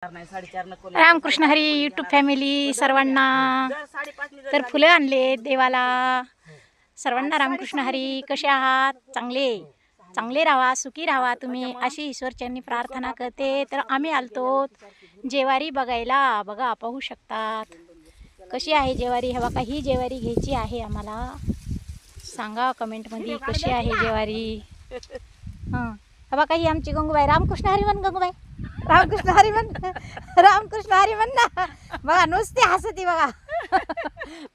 Ramakrishna Hari YouTube family सर्वांना. तर फुलं आणले देवाला. सर्वांना रामकृष्ण हरी. कसे आहात? चांगले चांगले राहा, सुखी राहा तुम्ही, अशी ईश्वरचरणी प्रार्थना करते. तर आम्ही आलतो जेवारी बघायला. बघा, पाहू शकतात कशी आहे जेवारी. हे बघा, ही जेवारी घ्यायची आहे आम्हाला. सांगा कमेंटमध्ये कशी आहे जेवारी. हां, हे बघा, ही आमची गंगूबाई. रामकृष्ण हरी म्हण गंगूबाई. रामकृष्ण हरी म्हण. रामकृष्ण हरी म्हण ना. बघा, नुसती हसती बघा.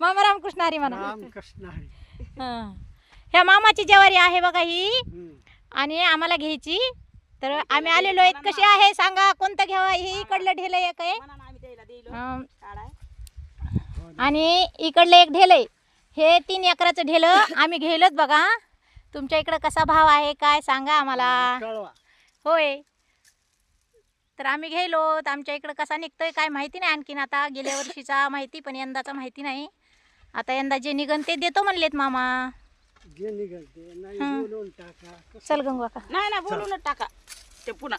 मामा रामकृष्ण हरी म्हणा. रामकृष्ण हरी. हां, ह्या मामाची जेवारी आहे बघा ही. आणि आम्हाला घ्यायची. तर आम्ही आलेलो आहेत. कशी आहे सांगा, कोणतं घ्यावा. हे इकडलं ढेलं एक आहे आणि इकडलं एक ढेलं आहे. हे 3 एकराचं ढेलं आम्ही घेलच बघा. तुमच्या इकडं कसा भाव आहे काय सांगा आम्हाला. होय, तर आम्ही घेलो. तर आमच्या इकडं कसा निघतोय काय माहिती नाही. आणखीन आता गेल्या वर्षीचा माहिती, पण यंदाचा माहिती नाही. आता यंदा जे निघन ते देतो म्हणलेत मामा. जे निघालते नाही बोलून टाका. चल गंगवा का. नाही नाही बोलूनच टाका ते पुन्हा.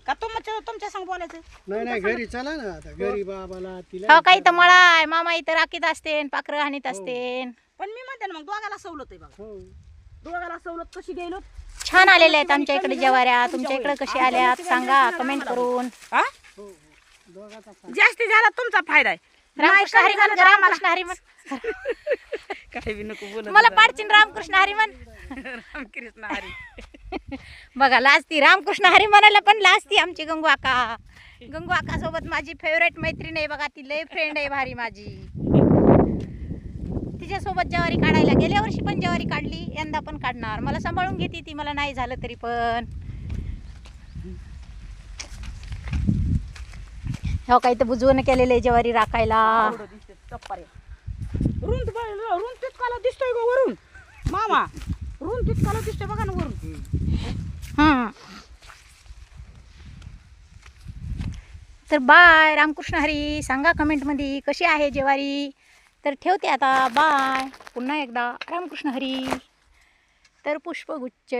का तुमच्या संग बोलायचं. नाही घरी चला ना. आता घरी बाबाला तिला हो, काही तर मळा आहे. मामा इथं राखीत असतेन, पाखरं हाणीत असतेन. पण मी म्हणते ना, मग दोघाला सवलत आहे बघा. हो. दोघाला सवलत कशी गेलो. छान आलेल्या आहेत आमच्या इकडे जेवाऱ्या. तुमच्या इकडे कशी आल्यात सांगा कमेंट करून. हा, हो दोघाचा जास्ती झाला तुमचा फायदा आहे. रामकृष्ण हरी म्हण. रामकृष्ण हरी म्हण. काही बी नको बोलत. मला पाडचिन रामकृष्ण हरी म्हण. रामकृष्ण हरी. बघा, लाजती. रामकृष्ण हरी म्हणायला पण लाजती आमची गंगू आका. गंगू आका सोबत माझी फेवरेट मैत्रीण आहे बघा. ती लय फ्रेंड आहे भारी माझी. तिच्यासोबत ज्वारी काढायला गेल्या वर्षी पण ज्वारी काढली, यंदा पण काढणार. मला सांभाळून घेते ती, मला नाही झालं तरी पण. हो, काही तर बुजवून केलेलं आहे ज्वारी राखायला. रुंद तितकाला दिसतोय गो वरून मामा. रुंद तितकाला दिसतोय बघा ना वरून. तर बाय. रामकृष्ण हरी. सांगा कमेंटमध्ये कशी आहे जेवारी. तर ठेवते आता. बाय. पुन्हा एकदा रामकृष्ण हरी. तर पुष्पगुच्छ.